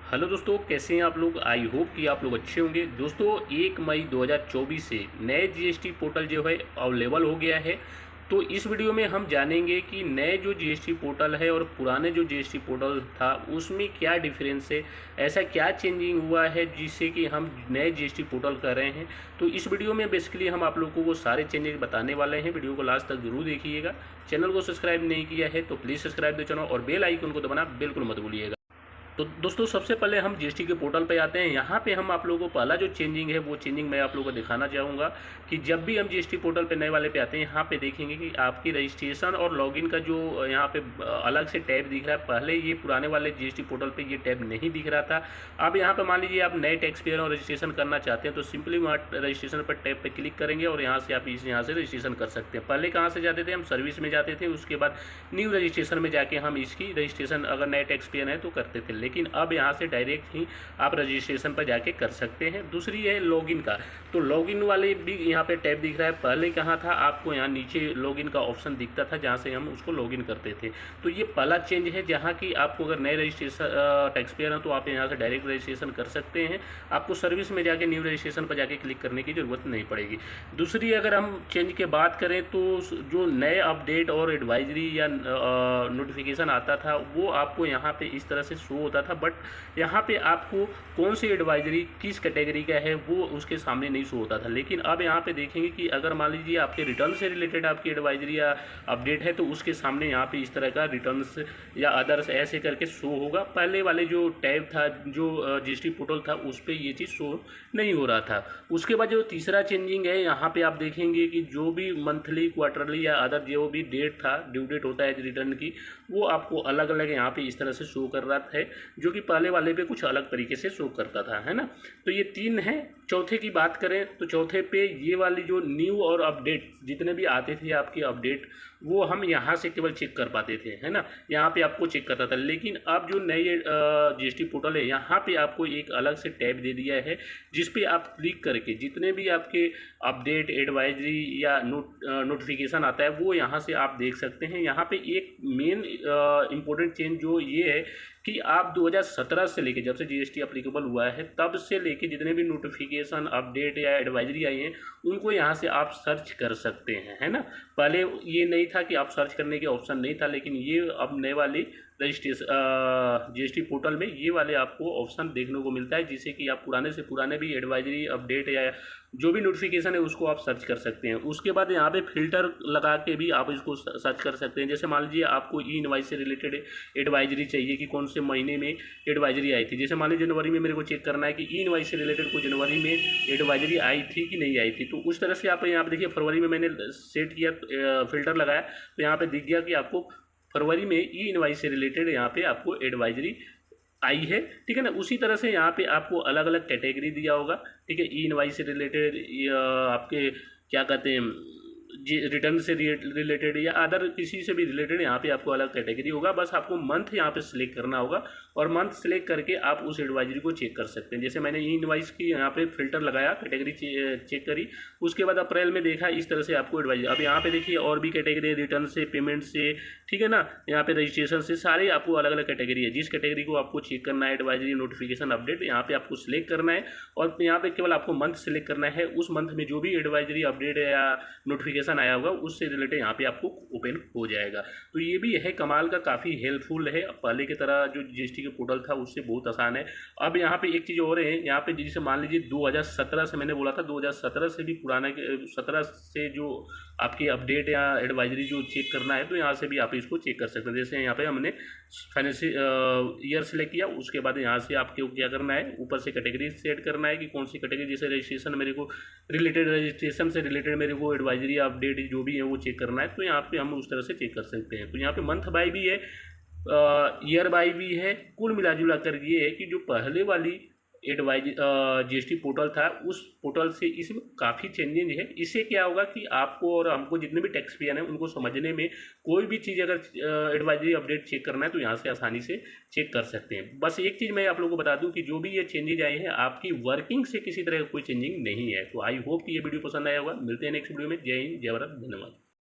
Hello दोस्तों, कैसे हैं आप लोग। आई होप कि आप लोग अच्छे होंगे। दोस्तों 1 मई 2024 से नए जीएसटी पोर्टल जो है अवेलेबल हो गया है। तो इस वीडियो में हम जानेंगे कि नए जो जीएसटी पोर्टल है और पुराने जो जीएसटी पोर्टल था उसमें क्या डिफरेंस है, ऐसा क्या चेंजिंग हुआ है जिससे कि हम नए जीएसटी पोर्टल कर रहे हैं। तो इस वीडियो में बेसिकली हम आप लोगों को सारे चेंजेस बताने वाले हैं। वीडियो को लास्ट तक जरूर देखिएगा। चैनल को सब्सक्राइब नहीं किया है तो प्लीज़ सब्सक्राइब दो चैनल और बेल आइकन को दबाना बिल्कुल मत भूलिएगा। तो दोस्तों सबसे पहले हम जीएसटी के पोर्टल पे आते हैं। यहाँ पे हम आप लोगों को पहला जो चेंजिंग है वो चेंजिंग मैं आप लोगों को दिखाना चाहूँगा कि जब भी हम जीएसटी पोर्टल पे नए वाले पे आते हैं यहाँ पे देखेंगे कि आपकी रजिस्ट्रेशन और लॉगिन का जो यहाँ पे अलग से टैब दिख रहा है। पहले ये पुराने वाले जीएसटी पोर्टल पे ये टैब नहीं दिख रहा था। अब यहाँ पे मान लीजिए आप नए टैक्स पेयर और रजिस्ट्रेशन करना चाहते हैं तो सिंपली वहाँ रजिस्ट्रेशन पर टैब पर क्लिक करेंगे और यहाँ से आप यहाँ से रजिस्ट्रेशन कर सकते हैं। पहले कहाँ से जाते थे, हम सर्विस में जाते थे, उसके बाद न्यू रजिस्ट्रेशन में जाके हम इसकी रजिस्ट्रेशन अगर नए टैक्स पेयर है तो करते थे। लेकिन अब यहाँ से डायरेक्ट ही आप रजिस्ट्रेशन पर जाके कर सकते हैं। दूसरी है लॉगिन का, तो लॉगिन वाले भी यहाँ पे टैब दिख रहा है। पहले कहाँ था, आपको यहाँ नीचे लॉगिन का ऑप्शन दिखता था जहाँ से हम उसको लॉगिन करते थे। तो ये पहला चेंज है जहाँ की आपको अगर नए रजिस्ट्रेशन टैक्स पेयर है तो आप यहाँ से डायरेक्ट रजिस्ट्रेशन कर सकते हैं। आपको सर्विस में जाके न्यू रजिस्ट्रेशन पर जाके क्लिक करने की ज़रूरत नहीं पड़ेगी। दूसरी अगर हम चेंज की बात करें तो जो नए अपडेट और एडवाइजरी या नोटिफिकेशन आता था वो आपको यहाँ पे इस तरह से शो होता था। बट यहाँ पे आपको कौन सी एडवाइजरी किस कैटेगरी का है वो उसके सामने नहीं शो होता था। लेकिन अब यहाँ पे देखेंगे कि अगर मान लीजिए आपके रिटर्न से रिलेटेड आपकी एडवाइजरी या अपडेट है तो उसके सामने यहाँ पे इस तरह का रिटर्न्स या अदर्स ऐसे करके शो होगा। पहले वाले जो टैब था, जो जीएसटी पोर्टल था, उस पर ये चीज़ शो नहीं हो रहा था। उसके बाद जो तीसरा चेंजिंग है, यहाँ पे आप देखेंगे कि जो भी मंथली, क्वार्टरली या अदर जो भी डेट था, ड्यू डेट होता है रिटर्न की, वो आपको अलग अलग यहाँ पे इस तरह से शो कर रहा है, जो कि पहले वाले पे कुछ अलग तरीके से शो करता था, है ना। तो ये तीन है। चौथे की बात करें तो चौथे पे ये वाली जो न्यू और अपडेट जितने भी आते थे आपके अपडेट, वो हम यहाँ से केवल चेक कर पाते थे, है ना। यहाँ पे आपको चेक करता था। लेकिन अब जो नई जीएसटी पोर्टल है यहाँ पे आपको एक अलग से टैब दे दिया है जिस पे आप क्लिक करके जितने भी आपके अपडेट, एडवाइजरी या नोटिफिकेशन आता है वो यहाँ से आप देख सकते हैं। यहाँ पे एक मेन इम्पोर्टेंट चेंज जो ये है कि आप 2017 से लेके, जब से जीएसटी अप्लीकेबल हुआ है तब से लेके जितने भी नोटिफिकेशन, अपडेट या एडवाइजरी आई हैं उनको यहाँ से आप सर्च कर सकते हैं, है ना। पहले ये नहीं था कि आप सर्च करने के ऑप्शन नहीं था, लेकिन ये अब नए वाली रजिस्ट्रेशन जीएसटी पोर्टल में ये वाले आपको ऑप्शन देखने को मिलता है जिससे कि आप पुराने से पुराने भी एडवाइजरी, अपडेट या जो भी नोटिफिकेशन है उसको आप सर्च कर सकते हैं। उसके बाद यहाँ पे फिल्टर लगा के भी आप इसको सर्च कर सकते हैं। जैसे मान लीजिए आपको ई इनवाइस से रिलेटेड एडवाइजरी चाहिए कि कौन से महीने में एडवाइजरी आई थी। जैसे मान लीजिए जनवरी में मेरे को चेक करना है कि ई इनवाइस से रिलेटेड कोई जनवरी में एडवाइजरी आई थी कि नहीं आई थी, तो उस तरह से आप यहाँ पे देखिए फरवरी में मैंने सेट किया, फिल्टर लगाया तो यहाँ पे दिख गया कि आपको फरवरी में ई इनवाइस से रिलेटेड यहाँ पे आपको एडवाइजरी आई है, ठीक है ना। उसी तरह से यहाँ पे आपको अलग अलग कैटेगरी दिया होगा, ठीक है। ई इनवाइस से रिलेटेड, आपके क्या कहते हैं, रिटर्न से रिलेटेड या अदर किसी से भी रिलेटेड यहाँ पे आपको अलग कैटेगरी होगा। बस आपको मंथ यहाँ पे सिलेक्ट करना होगा और मंथ सिलेक्ट करके आप उस एडवाइजरी को चेक कर सकते हैं। जैसे मैंने ई इनवाइस की यहाँ पे फिल्टर लगाया, कैटेगरी चेक करी, उसके बाद अप्रैल में देखा, इस तरह से आपको एडवाइजरी। अब यहाँ पे देखिए और भी कैटेगरी, रिटर्न से, पेमेंट से, ठीक है ना, यहाँ पे रजिस्ट्रेशन से, सारे आपको अलग अलग कैटेगरी है। जिस कैटेगरी को आपको चेक करना है, एडवाइजरी, नोटिफिकेशन, अपडेट, यहाँ पे आपको सिलेक्ट करना है और यहाँ पे केवल आपको मंथ सिलेक्ट करना है। उस मंथ में जो भी एडवाइजरी, अपडेट या नोटिफिकेशन आया होगा उससे रिलेटेड यहाँ पे आपको ओपन हो जाएगा। तो ये भी है कमाल का, काफ़ी हेल्पफुल है। पहले की तरह जो जीएसटी के पोर्टल था उससे बहुत आसान है। अब यहाँ पे एक चीज़ और है, यहाँ पे जैसे मान लीजिए 2017 से, मैंने बोला था 2017 से भी पुराना, 17 से जो आपकी अपडेट या एडवाइजरी जो चेक करना है तो यहाँ से भी आप इसको चेक कर सकते हैं। जैसे यहाँ पे हमने फाइनेंशियल ईयर सेलेक्ट किया, उसके बाद यहाँ से आपको क्या करना है, ऊपर से कैटेगरी सेट करना है कि कौन सी कैटेगरी, जैसे रजिस्ट्रेशन मेरे को रिलेटेड, रजिस्ट्रेशन से रिलेटेड मेरे को एडवाइजरी या अपडेट जो भी है वो चेक करना है, तो यहाँ पे हम उस तरह से चेक कर सकते हैं। तो यहाँ पे मंथ बाय भी है, ईयर बाय भी है। कुल मिला जुला कर ये है कि जो पहले वाली जीएसटी पोर्टल था उस पोर्टल से इसमें काफ़ी चेंजेस है। इससे क्या होगा कि आपको और हमको जितने भी टैक्स पेयर हैं उनको समझने में, कोई भी चीज़ अगर एडवाइजरी, अपडेट चेक करना है तो यहाँ से आसानी से चेक कर सकते हैं। बस एक चीज़ मैं आप लोगों को बता दूं कि जो भी ये चेंजेज आए हैं आपकी वर्किंग से किसी तरह का कोई चेंजिंग नहीं है। तो आई होप कि ये वीडियो पसंद आया होगा। मिलते हैं नेक्स्ट वीडियो में। जय हिंद, जय भारत, धन्यवाद।